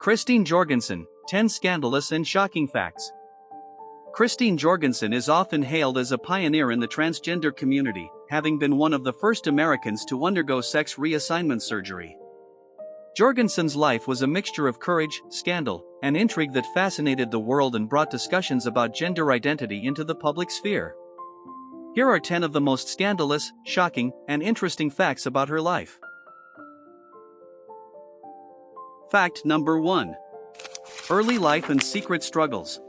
Christine Jorgensen, 10 Scandalous and Shocking Facts. Christine Jorgensen is often hailed as a pioneer in the transgender community, having been one of the first Americans to undergo sex reassignment surgery. Jorgensen's life was a mixture of courage, scandal, and intrigue that fascinated the world and brought discussions about gender identity into the public sphere. Here are 10 of the most scandalous, shocking, and interesting facts about her life. Fact number 1. Early life and secret struggles.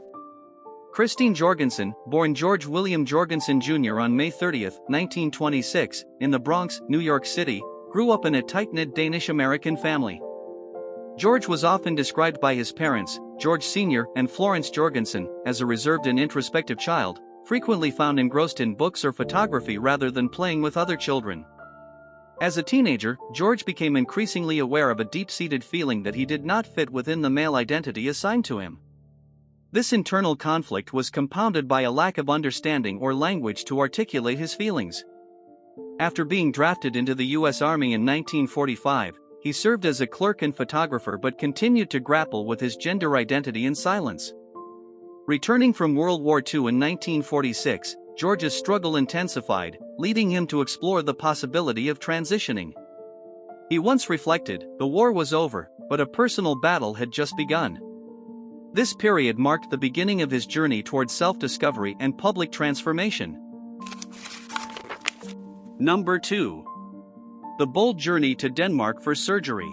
Christine Jorgensen, born George William Jorgensen Jr. on May 30, 1926, in the Bronx, New York City, grew up in a tight-knit Danish-American family. George was often described by his parents, George Sr. and Florence Jorgensen, as a reserved and introspective child, frequently found engrossed in books or photography rather than playing with other children. As a teenager, George became increasingly aware of a deep-seated feeling that he did not fit within the male identity assigned to him. This internal conflict was compounded by a lack of understanding or language to articulate his feelings. After being drafted into the U.S. Army in 1945, he served as a clerk and photographer but continued to grapple with his gender identity in silence. Returning from World War II in 1946, George's struggle intensified, leading him to explore the possibility of transitioning. He once reflected, "The war was over, but a personal battle had just begun." This period marked the beginning of his journey towards self-discovery and public transformation. Number 2. The bold journey to Denmark for surgery.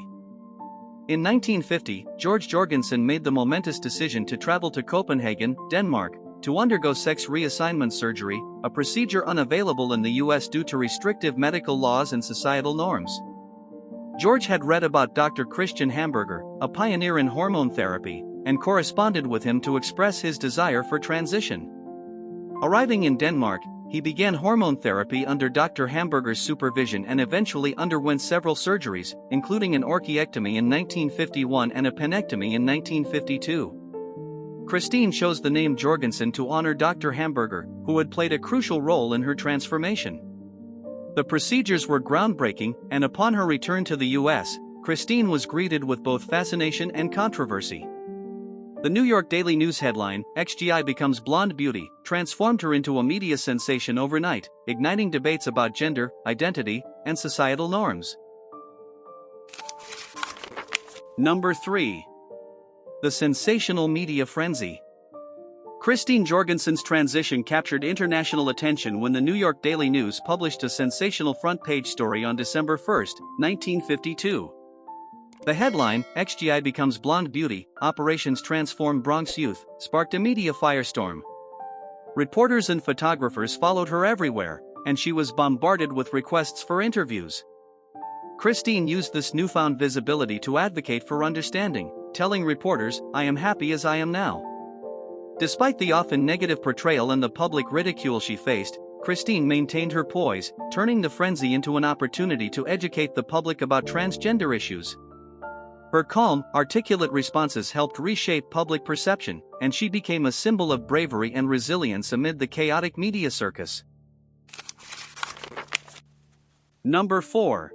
In 1950, George Jorgensen made the momentous decision to travel to Copenhagen, Denmark, to undergo sex reassignment surgery, a procedure unavailable in the US due to restrictive medical laws and societal norms. George had read about Dr. Christian Hamburger, a pioneer in hormone therapy, and corresponded with him to express his desire for transition. Arriving in Denmark, he began hormone therapy under Dr. Hamburger's supervision and eventually underwent several surgeries, including an orchiectomy in 1951 and a penectomy in 1952. Christine chose the name Jorgensen to honor Dr. Hamburger, who had played a crucial role in her transformation. The procedures were groundbreaking, and upon her return to the US, Christine was greeted with both fascination and controversy. The New York Daily News headline, "XGI becomes blonde beauty," transformed her into a media sensation overnight, igniting debates about gender, identity, and societal norms. Number 3. The sensational media frenzy. Christine Jorgensen's transition captured international attention when the New York Daily News published a sensational front-page story on December 1, 1952. The headline, "XGI becomes blonde beauty, operations transform Bronx youth," sparked a media firestorm. Reporters and photographers followed her everywhere, and she was bombarded with requests for interviews. Christine used this newfound visibility to advocate for understanding, telling reporters, "I am happy as I am now." Despite the often negative portrayal and the public ridicule she faced, Christine maintained her poise, turning the frenzy into an opportunity to educate the public about transgender issues. Her calm, articulate responses helped reshape public perception, and she became a symbol of bravery and resilience amid the chaotic media circus. Number 4.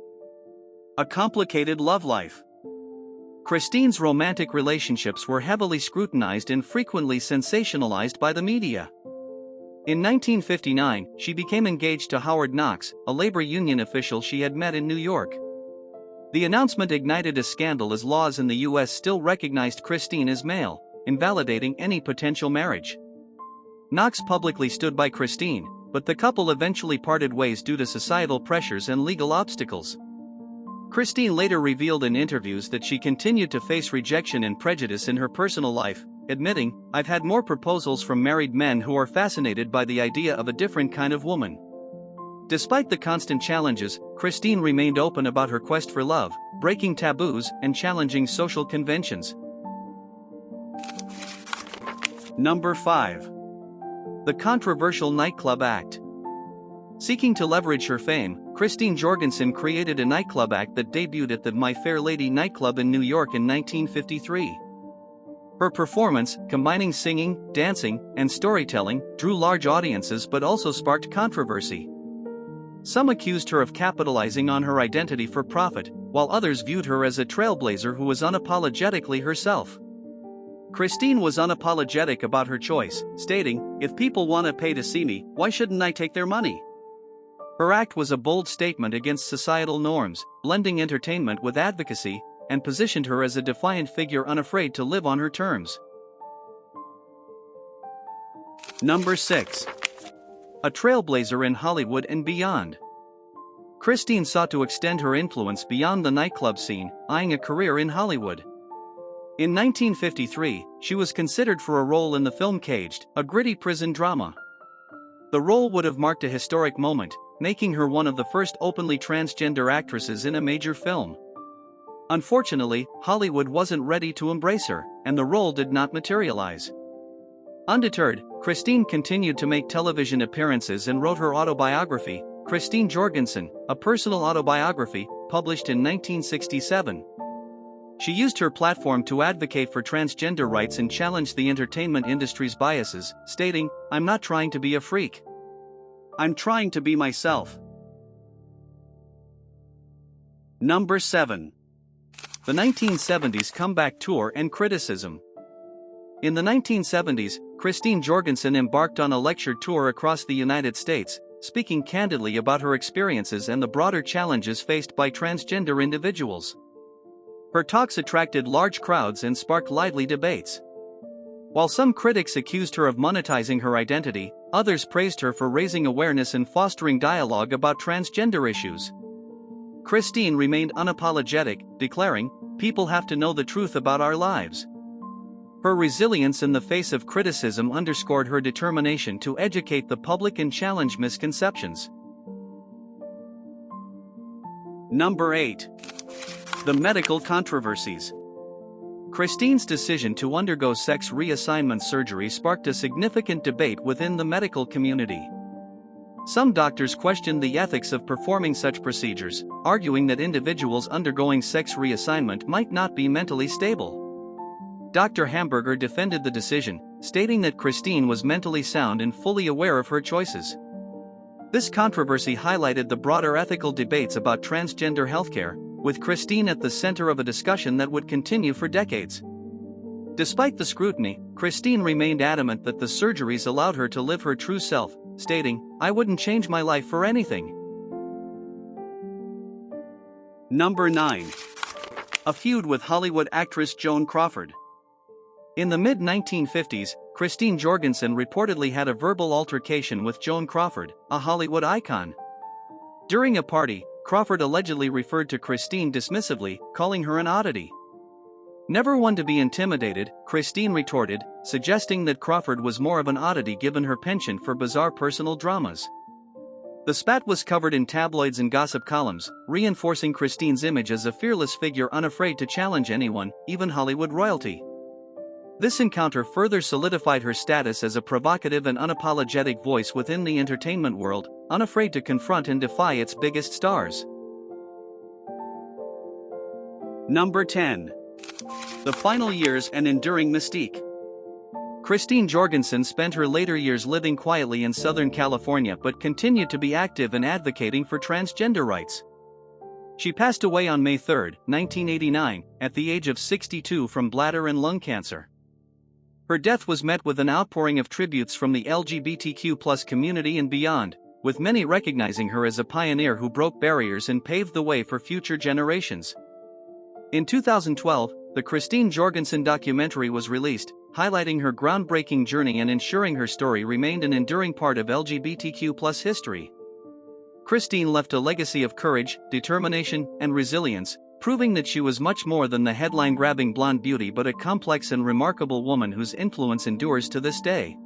A complicated love life. Christine's romantic relationships were heavily scrutinized and frequently sensationalized by the media. In 1959, she became engaged to Howard Knox, a labor union official she had met in New York. The announcement ignited a scandal as laws in the US still recognized Christine as male, invalidating any potential marriage. Knox publicly stood by Christine, but the couple eventually parted ways due to societal pressures and legal obstacles. Christine later revealed in interviews that she continued to face rejection and prejudice in her personal life, admitting, "I've had more proposals from married men who are fascinated by the idea of a different kind of woman." Despite the constant challenges, Christine remained open about her quest for love, breaking taboos and challenging social conventions. Number 5. The Controversial Nightclub Act. Seeking to leverage her fame, Christine Jorgensen created a nightclub act that debuted at the My Fair Lady nightclub in New York in 1953. Her performance, combining singing, dancing, and storytelling, drew large audiences but also sparked controversy. Some accused her of capitalizing on her identity for profit, while others viewed her as a trailblazer who was unapologetically herself. Christine was unapologetic about her choice, stating, "If people want to pay to see me, why shouldn't I take their money?" Her act was a bold statement against societal norms, blending entertainment with advocacy, and positioned her as a defiant figure unafraid to live on her terms. Number 6. A trailblazer in Hollywood and beyond. Christine sought to extend her influence beyond the nightclub scene, eyeing a career in Hollywood. In 1953, she was considered for a role in the film Caged, a gritty prison drama. The role would have marked a historic moment, making her one of the first openly transgender actresses in a major film. Unfortunately, Hollywood wasn't ready to embrace her, and the role did not materialize. Undeterred, Christine continued to make television appearances and wrote her autobiography, Christine Jorgensen, a personal autobiography, published in 1967. She used her platform to advocate for transgender rights and challenge the entertainment industry's biases, stating, "I'm not trying to be a freak. I'm trying to be myself." Number 7. The 1970s Comeback Tour and Criticism. In the 1970s, Christine Jorgensen embarked on a lecture tour across the United States, speaking candidly about her experiences and the broader challenges faced by transgender individuals. Her talks attracted large crowds and sparked lively debates. While some critics accused her of monetizing her identity, others praised her for raising awareness and fostering dialogue about transgender issues. Christine remained unapologetic, declaring, "People have to know the truth about our lives." Her resilience in the face of criticism underscored her determination to educate the public and challenge misconceptions. Number 8. The medical controversies. Christine's decision to undergo sex reassignment surgery sparked a significant debate within the medical community. Some doctors questioned the ethics of performing such procedures, arguing that individuals undergoing sex reassignment might not be mentally stable. Dr. Hamburger defended the decision, stating that Christine was mentally sound and fully aware of her choices. This controversy highlighted the broader ethical debates about transgender healthcare, with Christine at the center of a discussion that would continue for decades. Despite the scrutiny, Christine remained adamant that the surgeries allowed her to live her true self, stating, "I wouldn't change my life for anything." Number 9. A feud with Hollywood actress Joan Crawford. In the mid-1950s, Christine Jorgensen reportedly had a verbal altercation with Joan Crawford, a Hollywood icon. During a party, Crawford allegedly referred to Christine dismissively, calling her an oddity. Never one to be intimidated, Christine retorted, suggesting that Crawford was more of an oddity given her penchant for bizarre personal dramas. The spat was covered in tabloids and gossip columns, reinforcing Christine's image as a fearless figure unafraid to challenge anyone, even Hollywood royalty. This encounter further solidified her status as a provocative and unapologetic voice within the entertainment world, unafraid to confront and defy its biggest stars. Number 10. The final years and enduring mystique. Christine Jorgensen spent her later years living quietly in Southern California but continued to be active in advocating for transgender rights. She passed away on May 3, 1989, at the age of 62 from bladder and lung cancer. Her death was met with an outpouring of tributes from the LGBTQ+ community and beyond, with many recognizing her as a pioneer who broke barriers and paved the way for future generations. In 2012, the Christine Jorgensen documentary was released, highlighting her groundbreaking journey and ensuring her story remained an enduring part of LGBTQ+ history. Christine left a legacy of courage, determination, and resilience, proving that she was much more than the headline-grabbing blonde beauty but a complex and remarkable woman whose influence endures to this day.